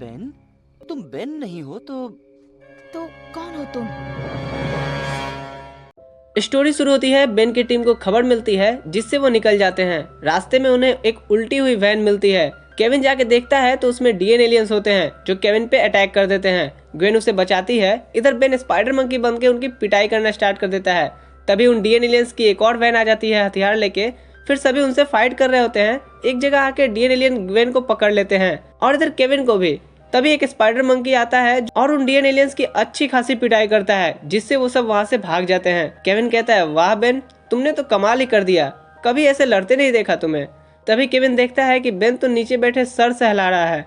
Ben, तुम Ben नहीं हो तो कौन हो तुम? स्टोरी शुरू होती है। बेन की टीम को खबर मिलती है जिससे वो निकल जाते हैं। रास्ते में उन्हें एक उल्टी हुई वैन मिलती है। केविन जाके देखता है तो उसमें डीएन एलियंस होते हैं जो केविन पे अटैक कर देते हैं। ग्वेन उसे बचाती है। इधर बेन स्पाइडर मंकी बन के उनकी पिटाई करना स्टार्ट कर देता है। तभी उन डीएन एलियंस की एक और वैन आ जाती है हथियार लेके। फिर सभी उनसे फाइट कर रहे होते हैं। एक जगह आके डीएन एलियन ग्वेन को पकड़ लेते हैं और इधर केविन को भी। तभी एक स्पाइडर मंकी आता है और उन डीएन एलियंस की अच्छी खासी पिटाई करता है जिससे वो सब वहाँ से भाग जाते हैं। केविन कहता है, वाह बेन, तुमने तो कमाल ही कर दिया, कभी ऐसे लड़ते नहीं देखा तुम्हें। तभी केविन देखता है कि बेन तो नीचे बैठे सर सहला रहा है।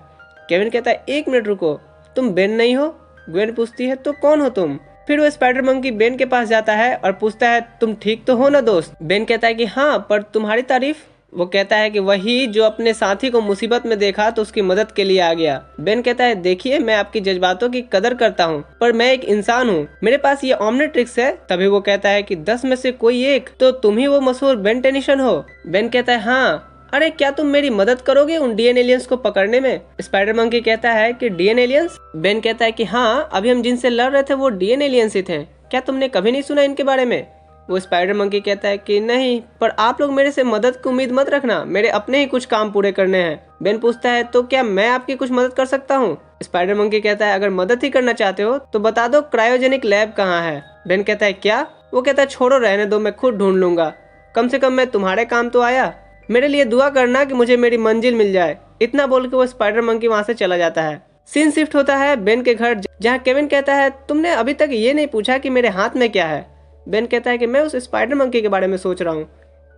केविन कहता है, एक मिनट रुको, तुम बेन नहीं हो? ग्वेन पूछती है, तो कौन हो तुम? फिर वो स्पाइडर मंकी बेन के पास जाता है और पूछता है, तुम ठीक तो हो ना दोस्त? बेन कहता है कि हाँ, पर तुम्हारी तारीफ? वो कहता है कि वही जो अपने साथी को मुसीबत में देखा तो उसकी मदद के लिए आ गया। बेन कहता है, देखिए मैं आपकी जज्बातों की कदर करता हूँ, पर मैं एक इंसान हूँ, मेरे पास ये ऑमनिट्रिक्स है। तभी वो कहता है कि 10 में से कोई एक, तो तुम ही वो मशहूर बेन टेनिसन हो। बेन कहता है, हाँ, अरे क्या तुम मेरी मदद करोगे उन डीएन एलियंस को पकड़ने में? स्पाइडर मंकी कहता है कि डीएन एलियंस? बेन कहता है कि हाँ, अभी हम जिनसे लड़ रहे थे वो डीएन एलियंस ही थे, क्या तुमने कभी नहीं सुना इनके बारे में? वो स्पाइडर मंकी कहता है कि नहीं, पर आप लोग मेरे से मदद की उम्मीद मत रखना, मेरे अपने ही कुछ काम पूरे करने हैं। बेन पूछता है, तो क्या मैं आपकी कुछ मदद कर सकता हूँ? स्पाइडर मंकी कहता है, अगर मदद ही करना चाहते हो तो बता दो क्रायोजेनिक लैब कहाँ है। बेन कहता है, क्या? वो कहता है, छोड़ो, रहने दो, मैं खुद ढूंढ लूंगा, कम से कम मैं तुम्हारे काम तो आया। मेरे लिए दुआ करना कि मुझे मेरी मंजिल मिल जाए। इतना बोल के वो स्पाइडर मंकी वहाँ से चला जाता है। सीन शिफ्ट होता है बेन के घर, जहाँ केविन कहता है, तुमने अभी तक ये नहीं पूछा कि मेरे हाथ में क्या है। बेन कहता है कि मैं उस स्पाइडर मंकी के बारे में सोच रहा हूँ।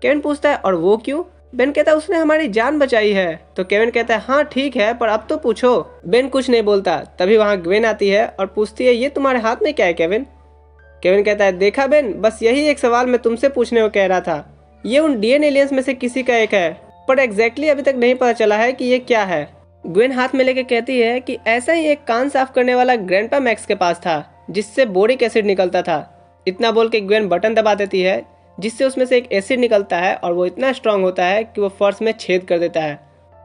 केविन पूछता है, और वो क्यों? बेन कहता है, उसने हमारी जान बचाई है। तो केविन कहता है, हाँ ठीक है, पर अब तो पूछो। बेन कुछ नहीं बोलता। तभी वहाँ ग्वेन आती है और पूछती है, ये तुम्हारे हाथ में क्या है केविन? केविन कहता है, देखा बेन, बस यही एक सवाल मैं तुमसे पूछने को कह रहा था। ये उन डीएन एलियंस में से किसी का एक है, पर एग्जैक्टली अभी तक नहीं पता चला है कि ये क्या है। ग्वेन हाथ में लेके कहती है कि ऐसा ही एक कान साफ करने वाला ग्रैंडपा मैक्स के पास था जिससे बोरिक एसिड निकलता था। इतना बोल के ग्वेन बटन दबा देती है जिससे उसमें से एक एसिड निकलता है और वो इतना स्ट्रांग होता है कि वो फर्श में छेद कर देता है।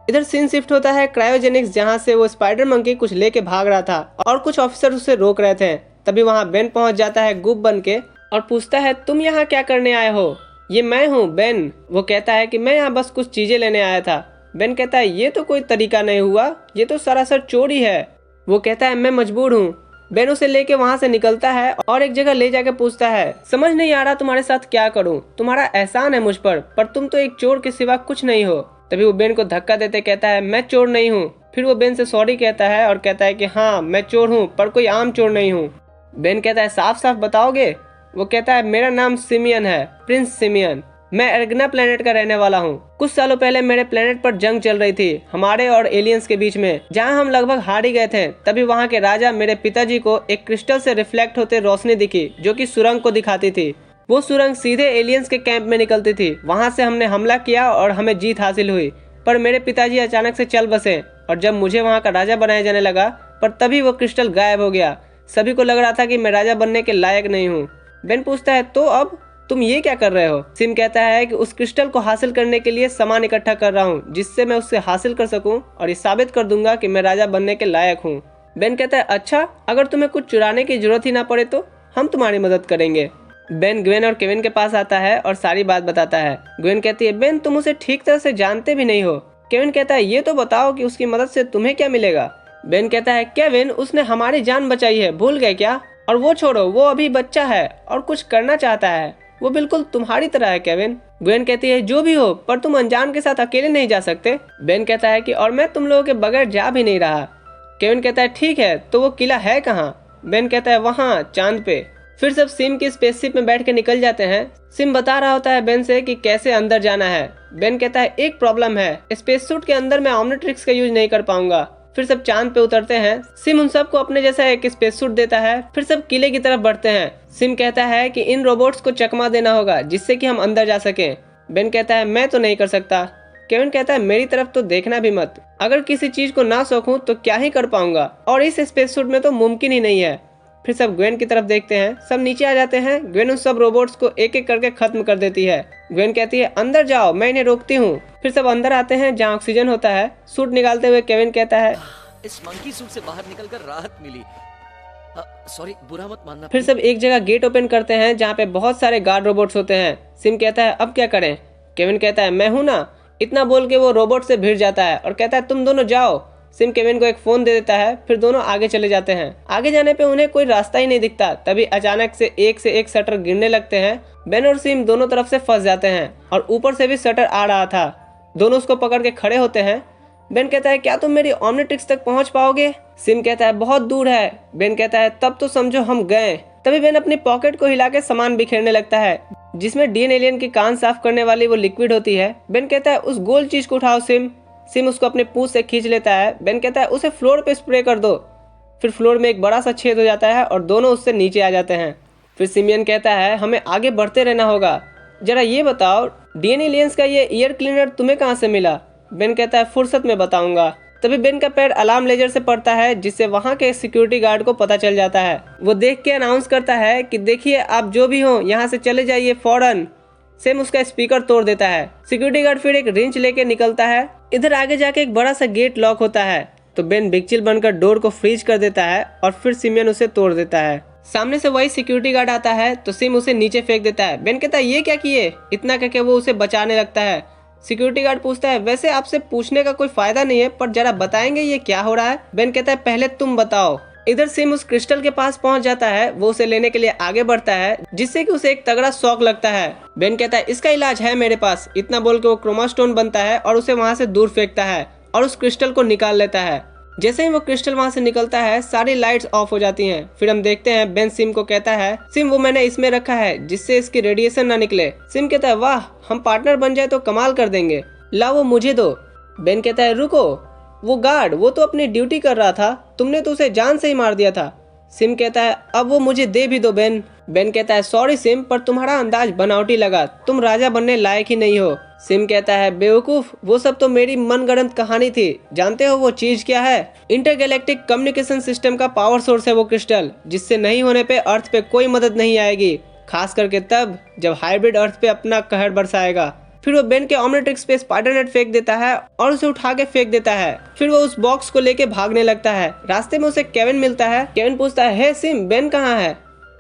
इधर सीन शिफ्ट होता है क्रायोजेनिक्स, जहाँ से वो स्पाइडर मंकी कुछ लेके भाग रहा था और कुछ ऑफिसर उसे रोक रहे थे। तभी वहाँ बेन पहुँच जाता है गुप बन के और पूछता है, तुम यहाँ क्या करने आए हो? ये मैं हूँ बेन। वो कहता है कि मैं यहाँ बस कुछ चीजें लेने आया था। बेन कहता है, ये तो कोई तरीका नहीं हुआ, ये तो सरासर चोरी है। वो कहता है, मैं मजबूर हूँ। बेन उसे लेके वहाँ से निकलता है और एक जगह ले जाके पूछता है, समझ नहीं आ रहा तुम्हारे साथ क्या करूँ, तुम्हारा एहसान है मुझ पर तुम तो एक चोर के सिवा कुछ नहीं हो। तभी वो बेन को धक्का देते कहता है, मैं चोर नहीं हूँ। फिर वो बेन से सॉरी कहता है और कहता है कि हाँ मैं चोर हूँ, पर कोई आम चोर नहीं हूँ। बेन कहता है, साफ साफ बताओगे? वो कहता है, मेरा नाम सिमियन है, प्रिंस सिमियन। मैं एर्गना प्लेनेट का रहने वाला हूँ। कुछ सालों पहले मेरे प्लेनेट पर जंग चल रही थी हमारे और एलियंस के बीच में, जहाँ हम लगभग हार ही गए थे। तभी वहाँ के राजा मेरे पिताजी को एक क्रिस्टल से रिफ्लेक्ट होते रोशनी दिखी जो कि सुरंग को दिखाती थी। वो सुरंग सीधे एलियंस के कैंप में निकलती थी। वहाँ से हमने हमला किया और हमें जीत हासिल हुई, पर मेरे पिताजी अचानक से चल बसे और जब मुझे वहाँ का राजा बनाया जाने लगा, पर तभी वो क्रिस्टल गायब हो गया। सभी को लग रहा था कि मैं राजा बनने के लायक नहीं हूँ। बेन पूछता है, तो अब तुम ये क्या कर रहे हो? सिम कहता है कि उस क्रिस्टल को हासिल करने के लिए सामान इकट्ठा कर रहा हूँ जिससे मैं उससे हासिल कर सकूं और ये साबित कर दूंगा कि मैं राजा बनने के लायक हूँ। बेन कहता है, अच्छा, अगर तुम्हें कुछ चुराने की जरूरत ही ना पड़े तो हम तुम्हारी मदद करेंगे। बेन ग्वेन और केविन के पास आता है और सारी बात बताता है। ग्वेन कहती है, बेन तुम उसे ठीक तरह से जानते भी नहीं हो। केविन कहता है, ये तो बताओ कि उसकी मदद से तुम्हें क्या मिलेगा? बेन कहता है, केविन, उसने हमारी जान बचाई है, भूल गए क्या? और वो छोड़ो, वो अभी बच्चा है और कुछ करना चाहता है, वो बिल्कुल तुम्हारी तरह है केविन। ग्वेन कहती है, जो भी हो, पर तुम अनजान के साथ अकेले नहीं जा सकते। बेन कहता है कि और मैं तुम लोगों के बगैर जा भी नहीं रहा। केविन कहता है, ठीक है, तो वो किला है कहाँ? बेन कहता है, वहाँ चांद पे। फिर सब सिम की स्पेसशिप में बैठ के निकल जाते हैं। सिम बता रहा होता है बेन से कि कैसे अंदर जाना है। बेन कहता है, एक प्रॉब्लम है, स्पेस सूट के अंदर मैं ऑमनिट्रिक्स का यूज नहीं कर पाऊंगा। फिर सब चांद पे उतरते हैं। सिम उन सबको अपने जैसा एक स्पेस सूट देता है। फिर सब किले की तरफ बढ़ते हैं। सिम कहता है कि इन रोबोट्स को चकमा देना होगा जिससे कि हम अंदर जा सकें। बेन कहता है, मैं तो नहीं कर सकता। केविन कहता है, मेरी तरफ तो देखना भी मत, अगर किसी चीज को ना सोखूं तो क्या ही कर पाऊंगा, और इस स्पेस सूट में तो मुमकिन ही नहीं है। फिर सब ग्वेन की तरफ देखते हैं। सब नीचे आ जाते हैं। ग्वेन उन सब रोबोट्स को एक एक करके खत्म कर देती है। ग्वेन कहती है, अंदर जाओ, मैं इन्हें रोकती हूँ। फिर सब अंदर आते हैं जहाँ ऑक्सीजन होता है। सूट निकालते हुए केविन कहता है, इस मंकी सूट से बाहर निकलकर राहत मिली। सॉरी, बुरा मत मानना। फिर सब एक जगह गेट ओपन करते हैं जहाँ पे बहुत सारे गार्ड रोबोट्स होते हैं। सिम कहता है अब क्या करें। केविन कहता है मैं हूं ना। इतना बोल के वो रोबोट से भिड़ जाता है और कहता है तुम दोनों जाओ। सिम केविन को एक फोन दे देता है। फिर दोनों आगे चले जाते हैं। आगे जाने पे उन्हें कोई रास्ता ही नहीं दिखता। तभी अचानक से एक शटर गिरने लगते हैं। बेन और सिम दोनों तरफ से फंस जाते हैं और ऊपर से भी शटर आ रहा था। दोनों उसको पकड़ के खड़े होते हैं। बेन कहता है क्या तुम मेरी ओमनिट्रिक्स तक पहुंच पाओगे। सिम कहता है बहुत दूर है। बेन कहता है तब तो समझो हम गए। तभी बेन अपनी पॉकेट को हिला के सामान बिखेरने लगता है जिसमें डीएन एलियन के कान साफ करने वाली वो लिक्विड होती है। बेन कहता है उस गोल चीज को उठाओ सिम। सिम उसको अपने पूंछ से खींच लेता है। बेन कहता है उसे फ्लोर पे स्प्रे कर दो। फिर फ्लोर में एक बड़ा सा छेद हो जाता है और दोनों उससे नीचे आ जाते हैं। फिर सिमियन कहता है हमें आगे बढ़ते रहना होगा। जरा ये बताओ डीएन एलियंस का ये ईयर क्लीनर तुम्हें कहाँ से मिला। बेन कहता है फुर्सत में बताऊंगा। तभी बेन का पैर अलार्म लेजर से पड़ता है जिससे वहाँ के सिक्योरिटी गार्ड को पता चल जाता है। वो देख के अनाउंस करता है कि देखिए आप जो भी हो यहाँ से चले जाइए फौरन। सेम उसका स्पीकर तोड़ देता है। सिक्योरिटी गार्ड फिर एक रिंच लेके निकलता है। इधर आगे जाके एक बड़ा सा गेट लॉक होता है तो बेन बिग चिल बनकर डोर को फ्रीज कर देता है और फिर सिमियन उसे तोड़ देता है। सामने से वही सिक्योरिटी गार्ड आता है तो सिम उसे नीचे फेंक देता है। बेन कहता है ये क्या किए। इतना कहके वो उसे बचाने लगता है। सिक्योरिटी गार्ड पूछता है वैसे आपसे पूछने का कोई फायदा नहीं है पर जरा बताएंगे ये क्या हो रहा है। बेन कहता है पहले तुम बताओ। इधर सिम उस क्रिस्टल के पास पहुंच जाता है। वो उसे लेने के लिए आगे बढ़ता है जिससे कि उसे एक तगड़ा शॉक लगता है। बेन कहता है इसका इलाज है मेरे पास। इतना बोल के वो क्रोमास्टोन बनता है और उसे वहां से दूर फेंकता है और उस क्रिस्टल को निकाल लेता है। जैसे ही वो क्रिस्टल वहां से निकलता है सारी लाइट्स ऑफ हो जाती हैं। फिर हम देखते हैं बेन सिम को कहता है सिम वो मैंने इसमें रखा है जिससे इसकी रेडिएशन ना निकले। सिम कहता है वाह हम पार्टनर बन जाए तो कमाल कर देंगे, ला वो मुझे दो। बेन कहता है रुको, वो गार्ड वो तो अपनी ड्यूटी कर रहा था, तुमने तो उसे जान से ही मार दिया था। सिम कहता है अब वो मुझे दे भी दो बेन। बेन कहता है सॉरी सिम पर तुम्हारा अंदाज बनावटी लगा, तुम राजा बनने लायक ही नहीं हो। सिम कहता है बेवकूफ वो सब तो मेरी मनगढ़ंत कहानी थी, जानते हो वो चीज क्या है। इंटरगैलेक्टिक कम्युनिकेशन सिस्टम का पावर सोर्स है वो क्रिस्टल, जिससे नहीं होने पे अर्थ पे कोई मदद नहीं आएगी, खास करके तब जब हाइब्रिड अर्थ पे अपना कहर बरसाएगा। फिर वो बेन के ओमनिट्रिक्स पे स्पाइडर नेट फेंक देता है और उसे उठा के फेंक देता है। फिर वो उस बॉक्स को लेके भागने लगता है। रास्ते में उसे केविन मिलता है। केविन पूछता है हे सिम बेन कहाँ है।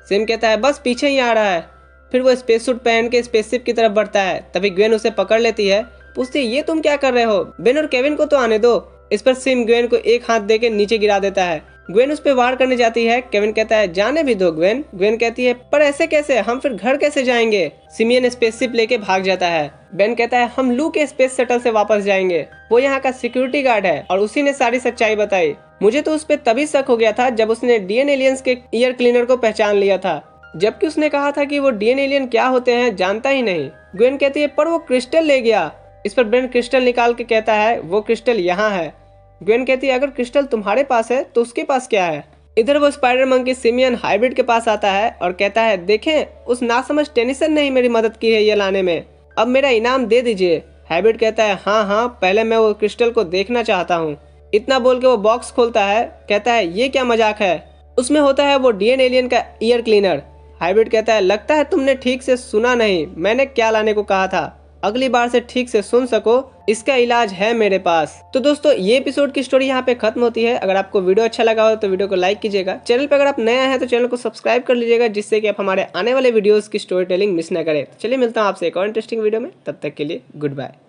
सिम कहता है बस पीछे ही आ रहा है। फिर वो स्पेस सूट पहन के स्पेसशिप की तरफ बढ़ता है। तभी ग्वेन उसे पकड़ लेती है, पूछती है ये तुम क्या कर रहे हो, बेन और केविन को तो आने दो। इस पर सिम ग्वेन को एक हाथ देके नीचे गिरा देता है। ग्वेन उस पे वार करने जाती है। केविन कहता है जाने भी दो ग्वेन। ग्वेन कहती है पर ऐसे कैसे, हम फिर घर कैसे जाएंगे। सिमियन स्पेसशिप लेके भाग जाता है। बेन कहता है हम लू के स्पेस शटल से वापस जाएंगे, वो यहाँ का सिक्योरिटी गार्ड है और उसी ने सारी सच्चाई बताई। मुझे तो उस पर तभी शक हो गया था जब उसने डीएन एलियंस के ईयर क्लीनर को पहचान लिया था, जबकि उसने कहा था कि वो डीएन एलियन क्या होते हैं जानता ही नहीं। ग्वेन कहती है पर वो क्रिस्टल ले गया। इस पर बेन क्रिस्टल निकाल के कहता है वो क्रिस्टल यहाँ है। ग्वेन कहती है अगर क्रिस्टल तुम्हारे पास है तो उसके पास क्या है। इधर वो स्पाइडर मंकी सिमियन हाइब्रिड के पास आता है और कहता है देखें उस नासमझ टेनिसन ने ही मेरी मदद की है ये लाने में, अब मेरा इनाम दे दीजिए। हाइब्रिड कहता है हाँ पहले मैं वो क्रिस्टल को देखना चाहता हूँ। इतना बोल के वो बॉक्स खोलता है, कहता है ये क्या मजाक है। उसमें होता है वो डीएन एलियन का ईयर क्लीनर। हाइब्रिड कहता है लगता है तुमने ठीक से सुना नहीं, मैंने क्या लाने को कहा था, अगली बार से ठीक से सुन सको, इसका इलाज है मेरे पास। तो दोस्तों ये एपिसोड की स्टोरी यहाँ पे खत्म होती है। अगर आपको वीडियो अच्छा लगा हो तो वीडियो को लाइक कीजिएगा। चैनल पे अगर आप नया हैं तो चैनल को सब्सक्राइब कर लीजिएगा जिससे कि आप हमारे आने वाले वीडियोस की स्टोरी टेलिंग मिस ना करें। तो चलिए मिलता हूँ आपसे एक और इंटरेस्टिंग वीडियो में, तब तक के लिए गुड बाय।